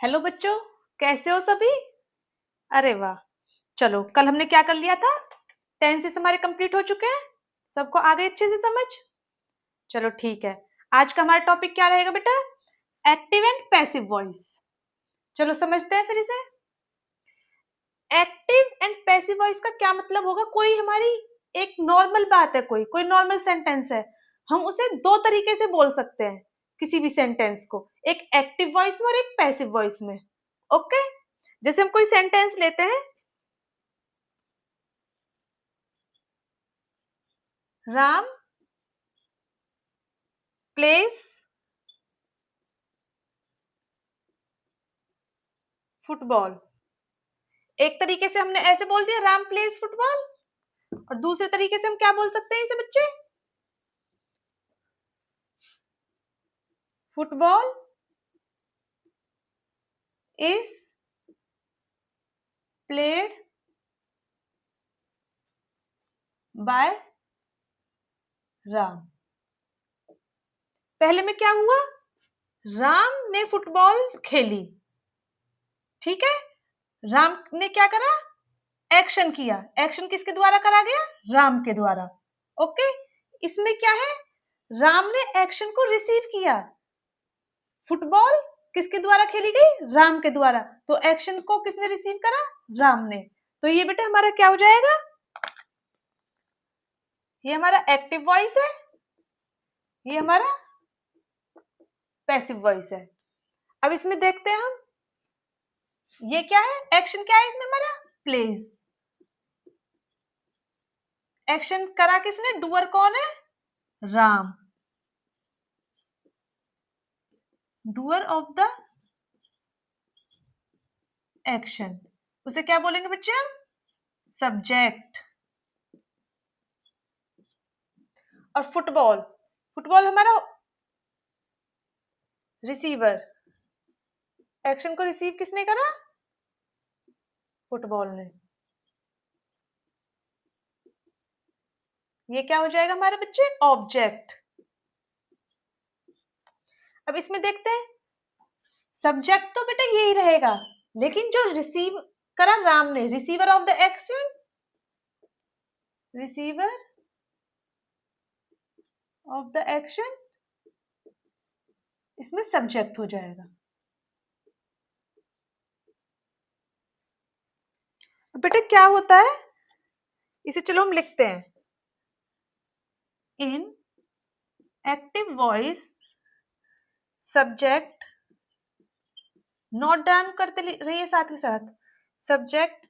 Hello बच्चों, कैसे हो सभी। अरे वाह। चलो, कल हमने क्या कर लिया था। टेंसेस हमारे कंप्लीट हो चुके हैं। सबको आ गए अच्छे से समझ। चलो ठीक है। आज का हमारा टॉपिक क्या रहेगा बेटा। Active and passive voice. चलो समझते हैं फिर इसे। एक्टिव एंड पैसिव वॉइस का क्या मतलब होगा। कोई हमारी एक नॉर्मल बात है, कोई कोई नॉर्मल सेंटेंस है, हम उसे दो तरीके से बोल सकते हैं। किसी भी सेंटेंस को एक एक्टिव वॉइस में और एक पैसिव वॉइस में। ओके। जैसे हम कोई सेंटेंस लेते हैं, राम प्लेस फुटबॉल। एक तरीके से हमने ऐसे बोल दिया राम प्लेस फुटबॉल, और दूसरे तरीके से हम क्या बोल सकते हैं इसे बच्चे। Football is played by Ram. पहले में क्या हुआ, राम ने फुटबॉल खेली। ठीक है। राम ने क्या करा, एक्शन किया। एक्शन किसके द्वारा करा गया, राम के द्वारा। ओके। इसमें क्या है, राम ने एक्शन को रिसीव किया। फुटबॉल किसके द्वारा खेली गई, राम के द्वारा। तो एक्शन को किसने रिसीव करा, राम ने। तो ये बेटा हमारा क्या हो जाएगा, ये हमारा एक्टिव वॉइस है, ये हमारा पैसिव वॉइस है। अब इसमें देखते हैं हम, ये क्या है, एक्शन क्या है इसमें हमारा, प्लेज। एक्शन करा किसने, डूअर कौन है, Ram. Doer of the action, उसे क्या बोलेंगे बच्चे हम, सब्जेक्ट। और फुटबॉल, फुटबॉल हमारा रिसीवर। एक्शन को रिसीव किसने करा, फुटबॉल ने। ये क्या हो जाएगा हमारे बच्चे, ऑब्जेक्ट। अब इसमें देखते हैं, सब्जेक्ट तो बेटा यही रहेगा, लेकिन जो रिसीव करा राम ने, receiver of the action, receiver of the action, इसमें सब्जेक्ट हो जाएगा। बेटा क्या होता है, इसे चलो हम लिखते हैं। In active voice subject, note down करते रहिए साथ ही साथ, subject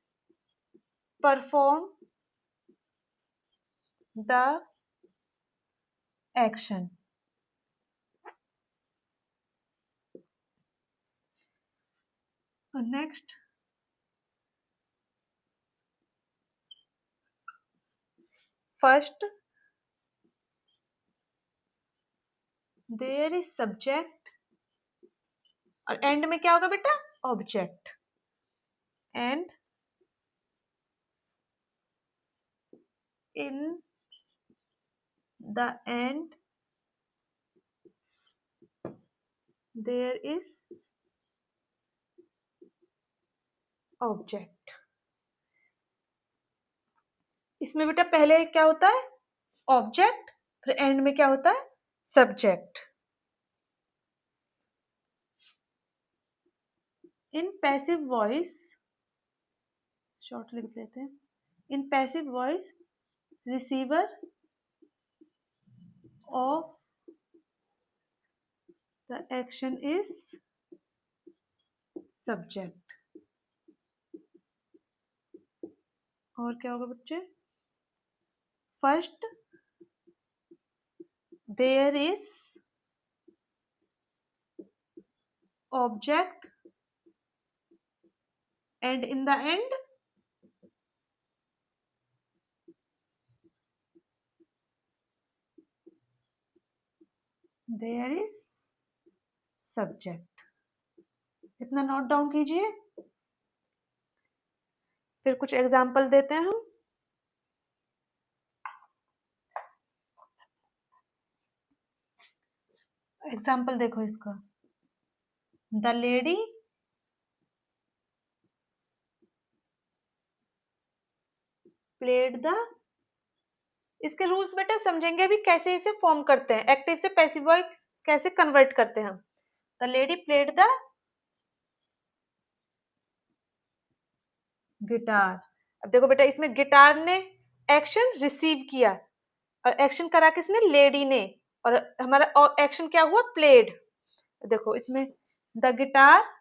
perform the action. Next, first there is subject, और एंड में क्या होगा बेटा, object. And in the end there is object. इसमें बेटा पहले क्या होता है, ऑब्जेक्ट, फिर एंड में क्या होता है, subject. In passive voice, short लिख लेते हैं, in passive voice receiver of the action is subject. और क्या होगा बच्चे, first there is object, and in the end there is subject. इतना नोट डाउन कीजिए। फिर कुछ एग्जाम्पल देते हैं हम। एग्जाम्पल देखो इसका, द लेडी प्लेड द, इसके रूल्स बेटा समझेंगे अभी कैसे इसे फॉर्म करते हैं, एक्टिव से पैसिव वॉइस कैसे कन्वर्ट करते हैं हम। The lady played the guitar. अब देखो बेटा इसमें गिटार ने एक्शन रिसीव किया और एक्शन करा किसने, लेडी ने, और हमारा एक्शन क्या हुआ, प्लेड। देखो इसमें the guitar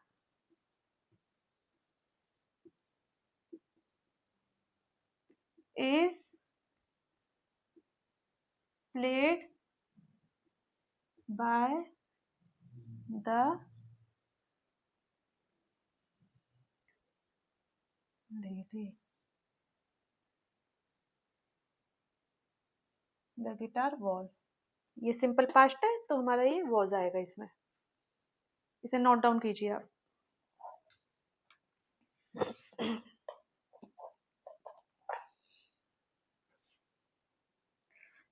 is played by the lady, the guitar was, ये सिंपल पास्ट है तो हमारा ये वॉज आएगा इसमें, इसे नोट डाउन कीजिए आप।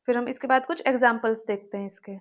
फिर हम इसके बाद कुछ एग्जाम्पल्स देखते हैं इसके।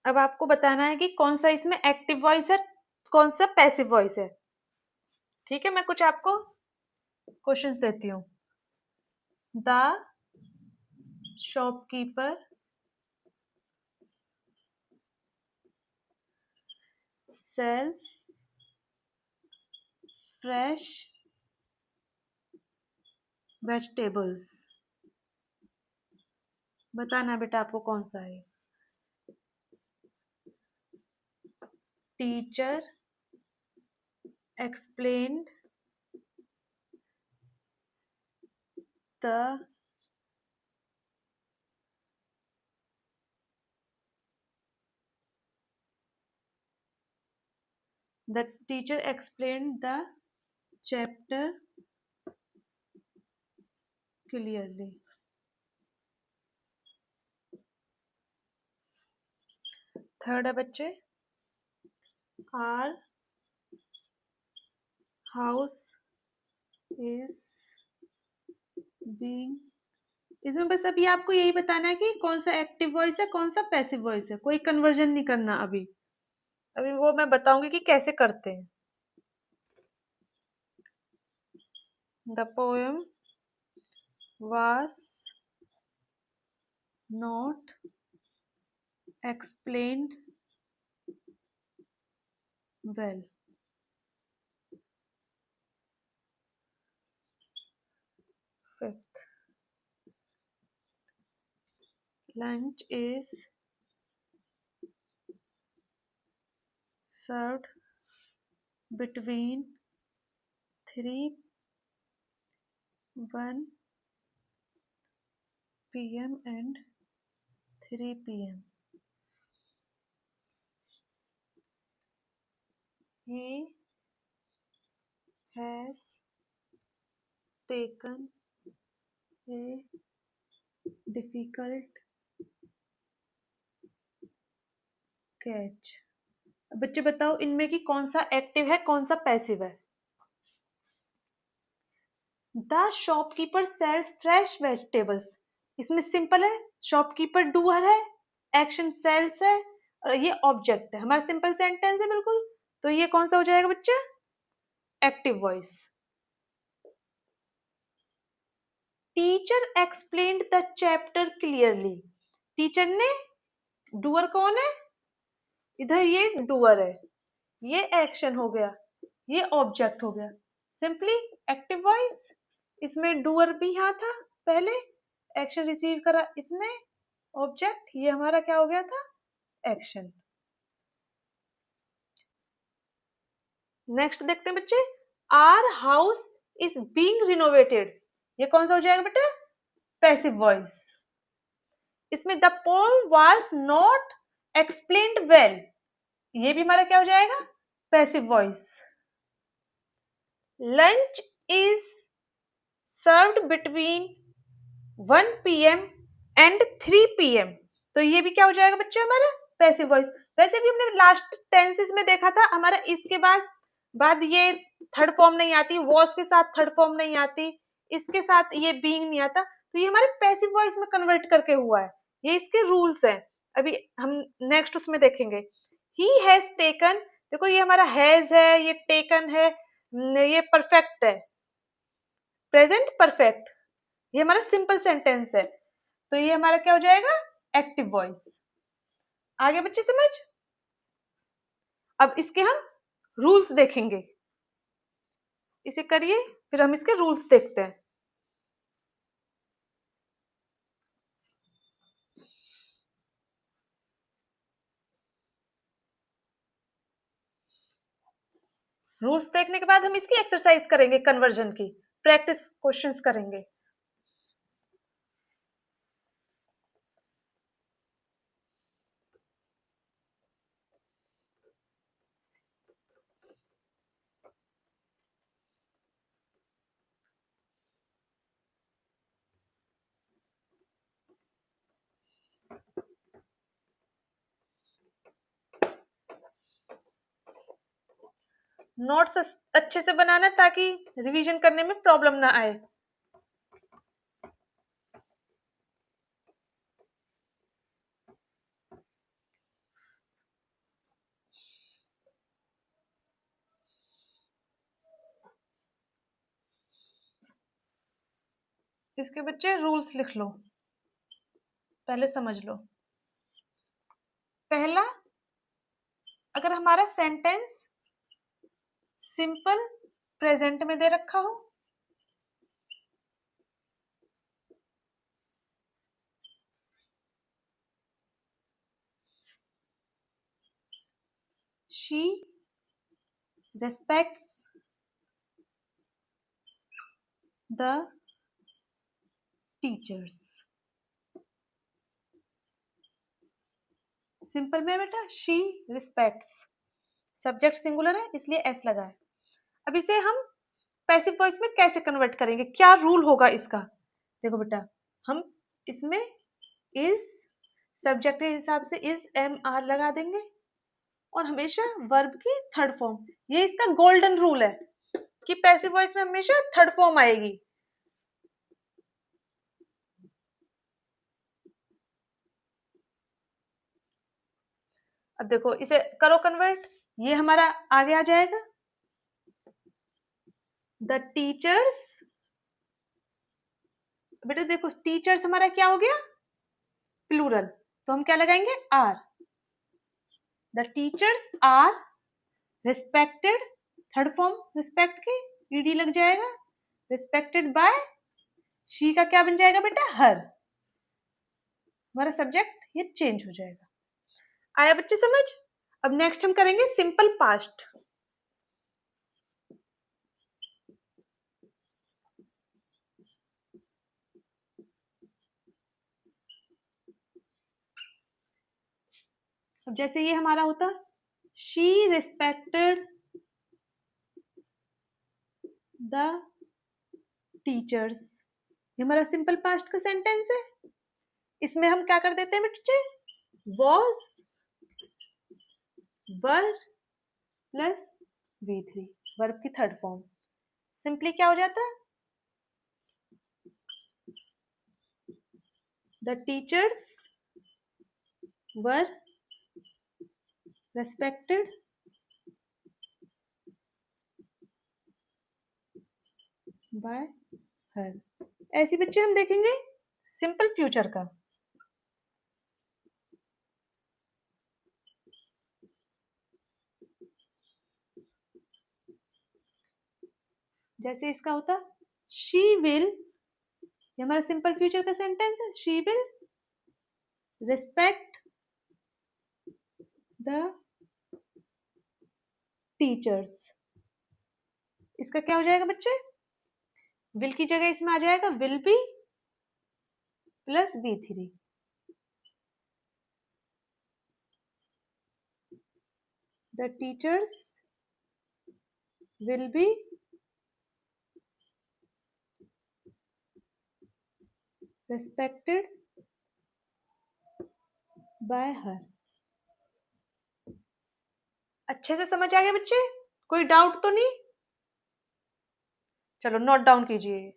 अब आपको बताना है कि कौन सा इसमें एक्टिव वॉइस है, कौन सा पैसिव वॉइस है। ठीक है, मैं कुछ आपको क्वेश्चंस देती हूँ। The shopkeeper sells fresh vegetables. बताना बेटा आपको कौन सा है। Teacher explained the teacher explained the chapter clearly. Third है बच्चे, आर हाउस इज बीइंग। इसमें बस अभी आपको यही बताना है कि कौन सा एक्टिव वॉइस है, कौन सा पैसिव वॉइस है, कोई कन्वर्जन नहीं करना अभी। अभी वो मैं बताऊंगी कि कैसे करते हैं। The poem was not explained well. Fifth, lunch is served between 1 p.m. and 3 p.m. He has taken a difficult catch। बच्चे बताओ इनमें कि कौन सा एक्टिव है, कौन सा पैसिव है। The shopkeeper sells fresh vegetables, इसमें सिंपल है, शॉपकीपर डूअर है, एक्शन सेल्स है और ये ऑब्जेक्ट है, हमारा सिंपल सेंटेंस है बिल्कुल। तो ये कौन सा हो जाएगा बच्चा, active voice. Teacher explained the chapter clearly, teacher ने, डूअर कौन है, इधर ये डूअर है, ये एक्शन हो गया, ये ऑब्जेक्ट हो गया, सिंपली एक्टिव वॉइस। इसमें डूअर भी यहाँ था, पहले एक्शन रिसीव करा इसने, ऑब्जेक्ट, ये हमारा क्या हो गया था, एक्शन। नेक्स्ट देखते हैं बच्चे, our house is being renovated, ये कौन सा हो जाएगा बेटा, पैसिव वॉइस। इसमें the poem was not explained well, ये भी हमारा क्या हो जाएगा, passive voice. Lunch is served between 1 PM and 3 PM, तो ये भी क्या हो जाएगा बच्चे हमारा, पैसिव वॉइस। वैसे भी हमने लास्ट टेंसेस में देखा था हमारा, इसके बाद ये थर्ड फॉर्म नहीं आती, वॉज के साथ थर्ड फॉर्म नहीं आती, इसके साथ ये बीइंग नहीं आता, तो ये हमारे पैसिव वॉइस में कन्वर्ट करके हुआ है, ये इसके रूल्स हैं। अभी हम नेक्स्ट उसमें देखेंगे। ही हैज टेकन, देखो ये हमारा हैज है, ये टेकन है, ये परफेक्ट है, प्रेजेंट परफेक्ट, ये हमारा सिंपल सेंटेंस है, तो ये हमारा क्या हो जाएगा, एक्टिव वॉइस। आगे बच्चे समझ। अब इसके हम रूल्स देखेंगे, इसे करिए फिर हम इसके रूल्स देखते हैं। रूल्स देखने के बाद हम इसकी एक्सरसाइज करेंगे, कन्वर्जन की प्रैक्टिस क्वेश्चंस करेंगे। नोट्स अच्छे से बनाना ताकि रिवीजन करने में प्रॉब्लम ना आए। इसके बच्चे रूल्स लिख लो, पहले समझ लो। पहला, अगर हमारा सेंटेंस सिंपल प्रेजेंट में दे रखा हो, she respects the teachers, simple में बेटा she respects, सब्जेक्ट सिंगुलर है इसलिए एस लगा है। अब इसे हम पैसिव वॉइस में कैसे कन्वर्ट करेंगे, क्या रूल होगा इसका, देखो बेटा, हम इसमें इज सब्जेक्ट के हिसाब से इज एम आर लगा देंगे और हमेशा वर्ब की थर्ड फॉर्म, ये इसका गोल्डन रूल है कि पैसिव वॉइस में हमेशा थर्ड फॉर्म आएगी। अब देखो इसे करो कन्वर्ट, ये हमारा आगे आ जाएगा, द टीचर्स, बेटा देखो टीचर्स हमारा क्या हो गया, प्लूरल, तो हम क्या लगाएंगे, are. The teachers are respected, third form respect की ईडी लग जाएगा, रिस्पेक्टेड बाय, शी का क्या बन जाएगा बेटा, हर, हमारा सब्जेक्ट ये चेंज हो जाएगा। आया बच्चे समझ। अब नेक्स्ट हम करेंगे सिंपल पास्ट। अब जैसे ये हमारा होता, शी रिस्पेक्टेड द टीचर्स, ये हमारा सिंपल पास्ट का सेंटेंस है। इसमें हम क्या कर देते हैं बच्चे, was were plus V3, verb की थर्ड फॉर्म, सिंपली क्या हो जाता है, the teachers were respected bye हर। ऐसी बच्चे हम देखेंगे सिंपल फ्यूचर का। जैसे इसका होता, शी विल, ये हमारा सिंपल फ्यूचर का सेंटेंस है, she will respect the teachers. इसका क्या हो जाएगा बच्चे, विल की जगह इसमें आ जाएगा will be plus V3। The teachers will be respected by हर। अच्छे से समझ आ गया बच्चे, कोई डाउट तो नहीं? चलो नोट डाउन कीजिए।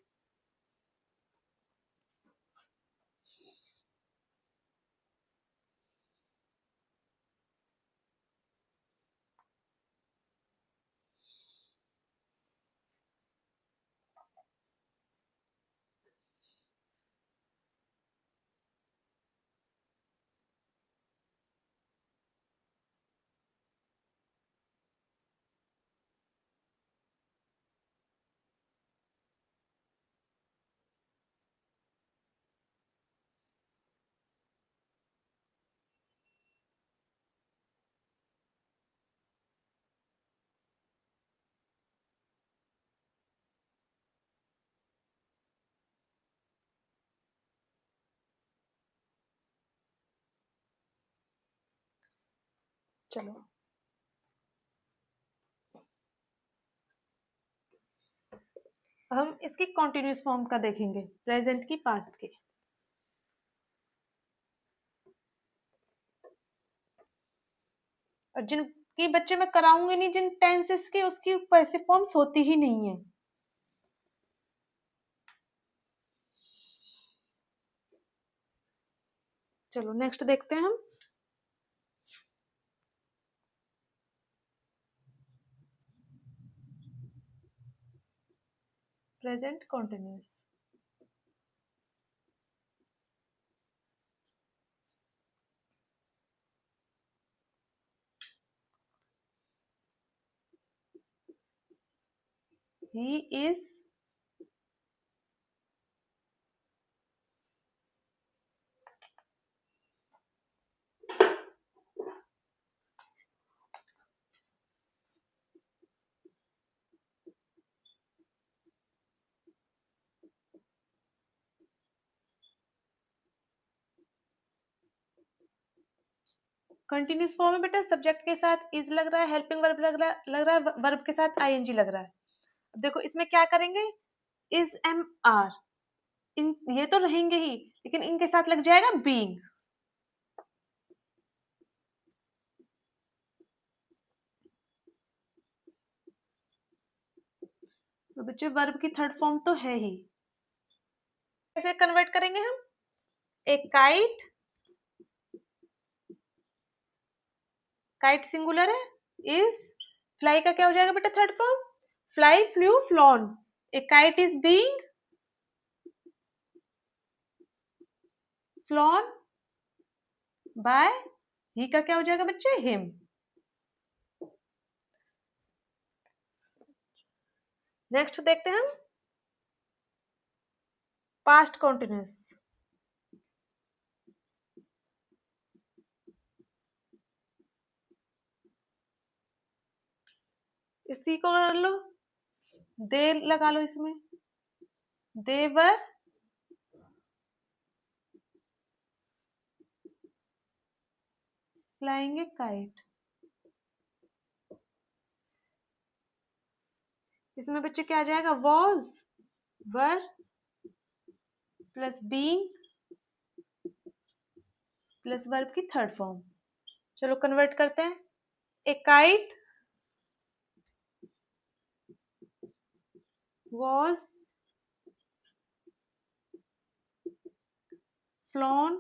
चलो हम इसकी कॉन्टिन्यूस फॉर्म का देखेंगे, प्रेजेंट की पास्ट की। और जिनकी बच्चे मैं कराऊंगी नहीं, जिन टेंसेस की, उसकी पैसे फॉर्म्स होती ही नहीं है। चलो नेक्स्ट देखते हैं हम। Present continuous. He is continuous form है बेटा, सब्जेक्ट के साथ इज लग रहा है, हेल्पिंग वर्ब लग रहा है, वर्ब के साथ आईएनजी लग रहा है। अब देखो इसमें क्या करेंगे, इज एम आर, इन ये तो रहेंगे ही, लेकिन इनके साथ लग जाएगा बीइंग। तो बच्चे वर्ब की थर्ड फॉर्म तो है ही। कैसे कन्वर्ट करेंगे हम, एक काइट, काइट सिंगुलर है, इज, फ्लाई का क्या हो जाएगा बेटा third form, fly flew flown. A kite is being flown by, he का क्या हो जाएगा बच्चे, हिम। नेक्स्ट देखते हैं हम, पास्ट कॉन्टिन्यूस। इसी को कर लो, दे लगा लो इसमें, देवर फ्लाइंग ए काइट। इसमें बच्चे क्या आ जाएगा, was, were plus being plus verb की थर्ड फॉर्म। चलो कन्वर्ट करते हैं, ए kite was flown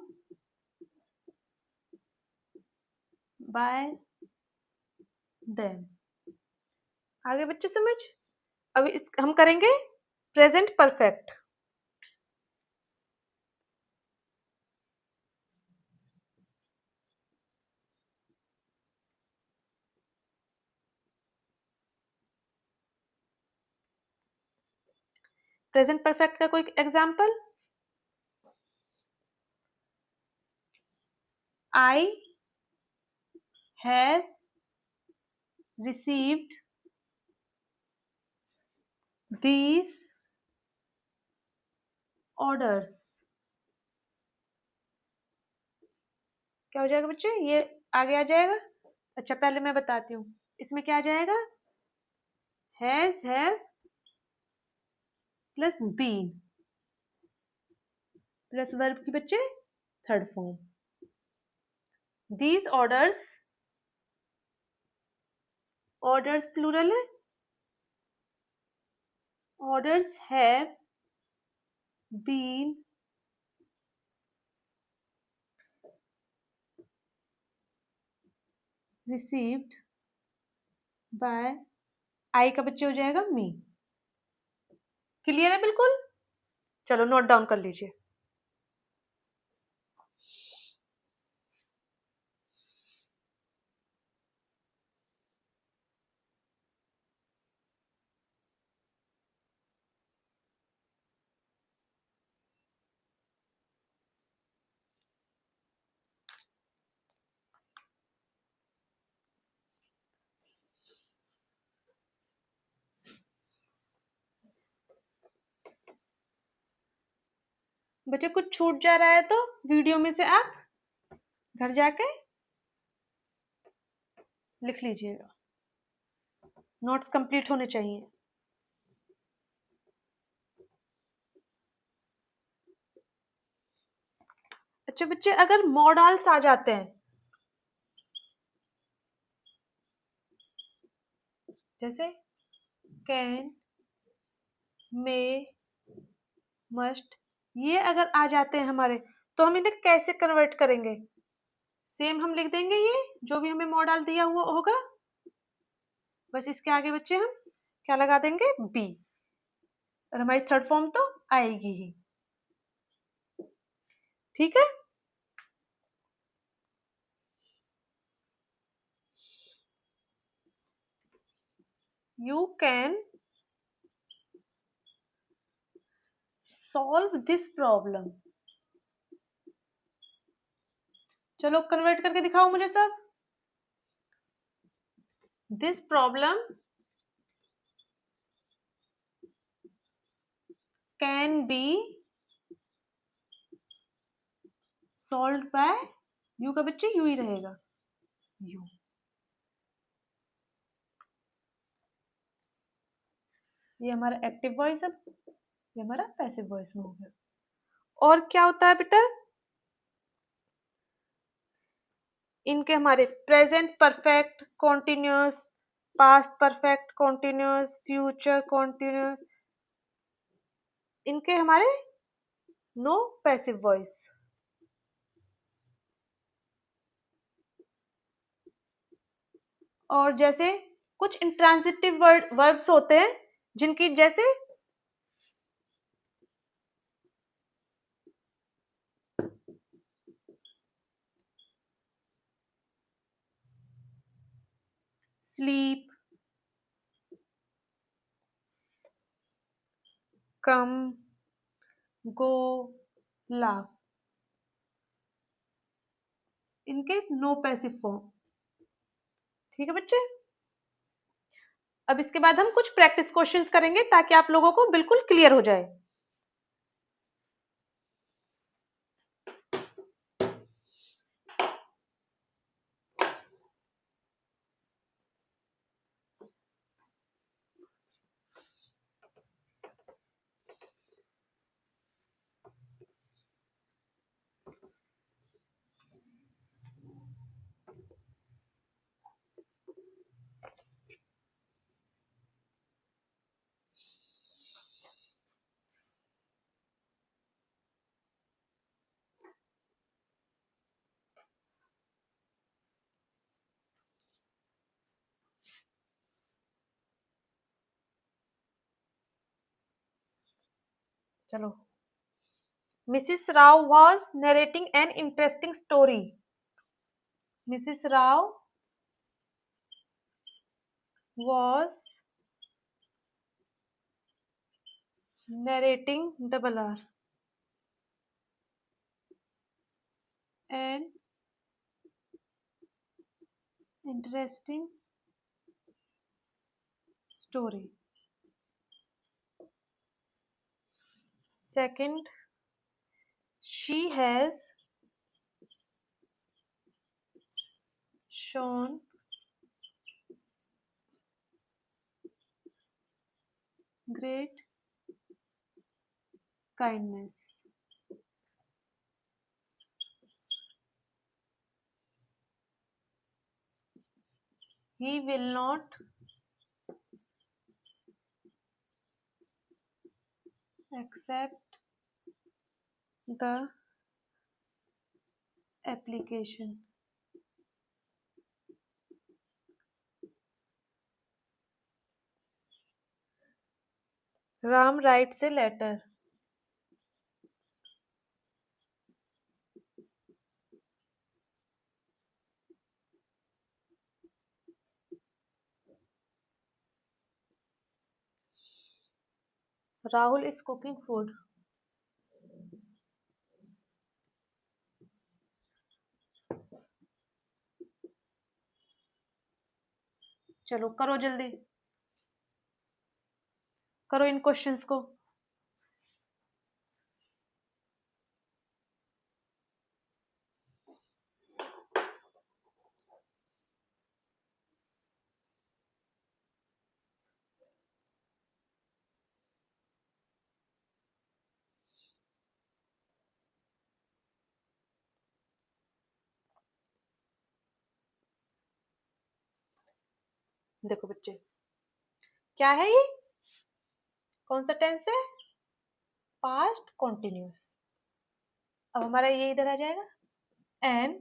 bye them. आगे बच्चे समझ। अब इस हम करेंगे प्रेजेंट परफेक्ट। प्रेजेंट परफेक्ट का कोई example? I have received these orders. क्या हो जाएगा बच्चे? ये आगे आ जाएगा। अच्छा पहले मैं बताती हूँ, इसमें क्या आ जाएगा? Has, have plus been plus verb की बच्चे third form. These orders, orders plural है, orders have been received by, I का बच्चे हो जाएगा मी। क्लियर है बिल्कुल? चलो नोट डाउन कर लीजिए। बच्चे कुछ छूट जा रहा है तो वीडियो में से आप घर जाके लिख लीजिएगा, नोट्स कंप्लीट होने चाहिए। अच्छा बच्चे अगर मॉडल्स आ जाते हैं, जैसे कैन, मे, मस्ट, ये अगर आ जाते हैं हमारे, तो हम इन्हें कैसे कन्वर्ट करेंगे? सेम हम लिख देंगे ये जो भी हमें मॉडल दिया हुआ होगा, बस इसके आगे बच्चे हम क्या लगा देंगे? बी, और हमारी थर्ड फॉर्म तो आएगी ही। ठीक है? You can solve this problem. चलो कन्वर्ट करके दिखाओ मुझे सब। This problem can be solve by, you का बच्चे यू ही रहेगा, यू। ये हमारा एक्टिव वॉइस है, ये हमारा पैसिव वॉइस में हो गया। और क्या होता है बेटा? इनके हमारे present perfect continuous, past perfect continuous, future continuous, इनके हमारे नो पैसिव वॉइस। और जैसे कुछ इंट्रांजिटिव वर्ब्स होते हैं जिनकी जैसे स्लीप, कम, गो, लाव, इनके नो पैसिव फॉर्म। ठीक है बच्चे? अब इसके बाद हम कुछ प्रैक्टिस क्वेश्चंस करेंगे ताकि आप लोगों को बिल्कुल क्लियर हो जाए। चलो, Mrs. Rao was narrating an interesting story. Mrs. Rao was narrating double R, an interesting story. Second, she has shown great kindness. He will not accept the application. Ram writes a letter. Rahul is cooking food. चलो करो जल्दी, करो इन questions को। देखो बच्चे, क्या है ये? कौन सा टेंस है? Past continuous. अब हमारा ये इधर आ जाएगा, एन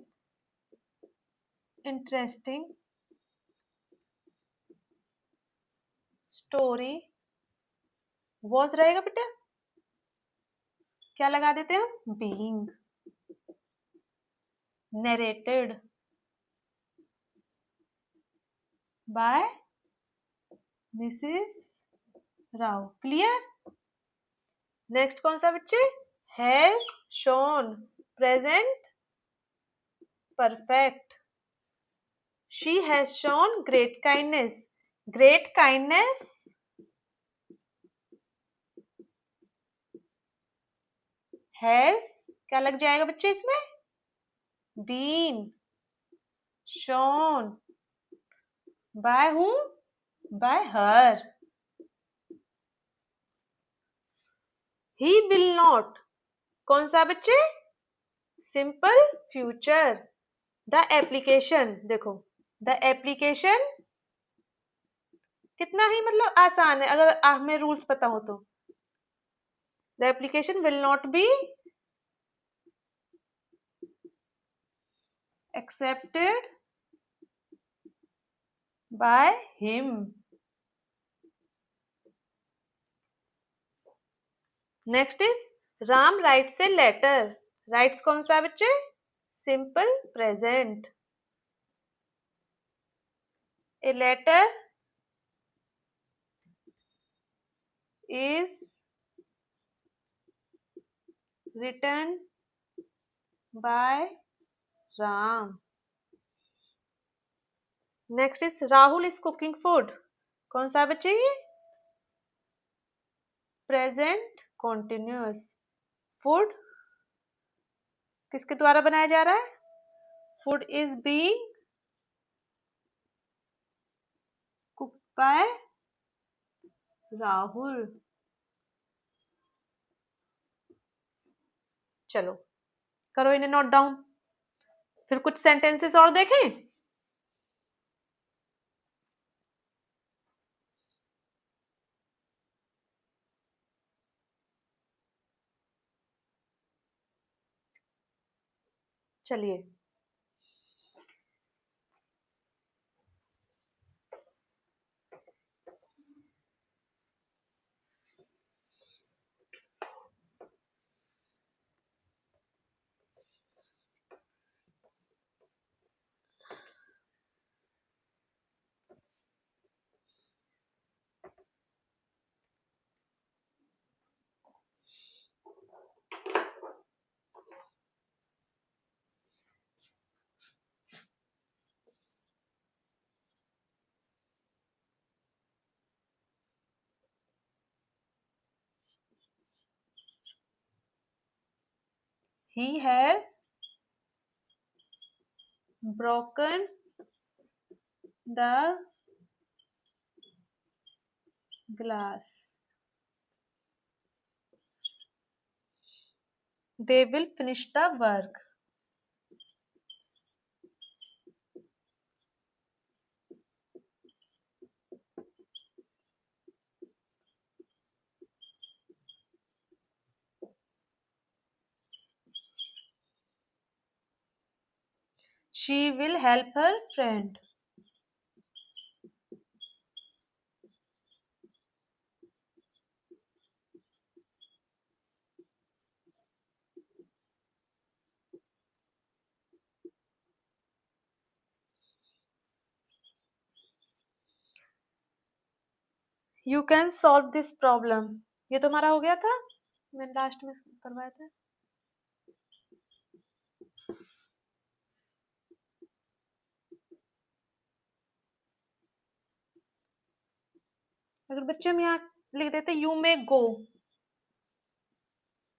इंटरेस्टिंग स्टोरी वॉज रहेगा बेटा, क्या लगा देते हैं हम? Being narrated by Mrs Rao. Clear? Next कौन सा बच्चे? Has shown present perfect. She has shown great kindness. Great kindness has क्या लग जाएगा बच्चे इसमें? बीन शोन बाय हूं? Bye her. He will not कौन सा बच्चे? Simple future. द एप्लीकेशन देखो, द एप्लीकेशन कितना ही मतलब आसान है अगर हमें रूल्स पता हो तो। The application will not be accepted by him. Next is Ram writes a letter. Writes कौन सा बच्चे? Simple present. A letter is written by Ram. Next is Rahul is cooking food. कौन सा बच्चे ये? Present continuous. Food किसके द्वारा बनाया जा रहा है? Food is being cooked by Rahul. चलो करो इन्हें नोट डाउन, फिर कुछ सेंटेंसेस और देखें। चलिए he has broken the glass. They will finish the work. She will help her friend. You can solve this problem. ये तुम्हारा हो गया था, मैंने लास्ट में करवाया था. अगर बच्चे हम यहाँ लिख देते यू मे गो,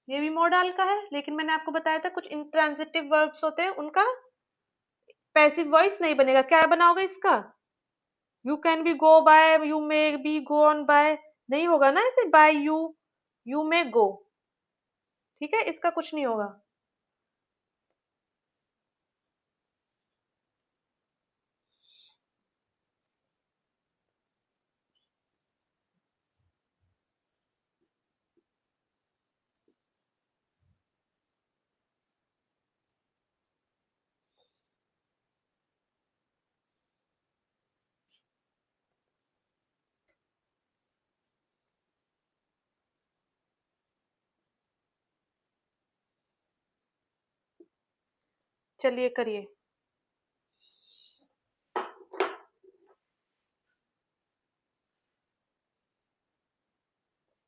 ये भी मोडाल का है, लेकिन मैंने आपको बताया था कुछ इंट्रांजिटिव वर्ब्स होते हैं उनका पैसिव वॉइस नहीं बनेगा. क्या बनाओगे इसका? You can be go by, you may be go on by, नहीं होगा ना ऐसे. By you, you may go. ठीक है, इसका कुछ नहीं होगा. चलिए करिए.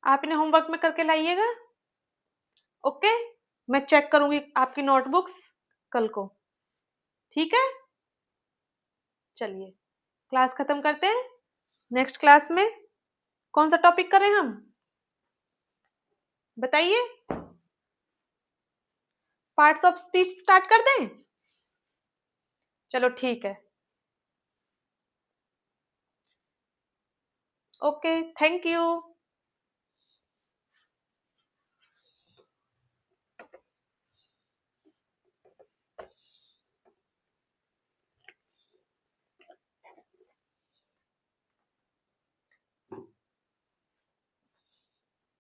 आप इन्हें होमवर्क में करके लाइएगा. ओके, मैं चेक करूंगी आपकी नोटबुक्स कल को. ठीक है, चलिए क्लास खत्म करते हैं. नेक्स्ट क्लास में कौन सा टॉपिक करें हम, बताइए. पार्ट्स ऑफ स्पीच स्टार्ट कर दें? चलो ठीक है. Okay, thank you.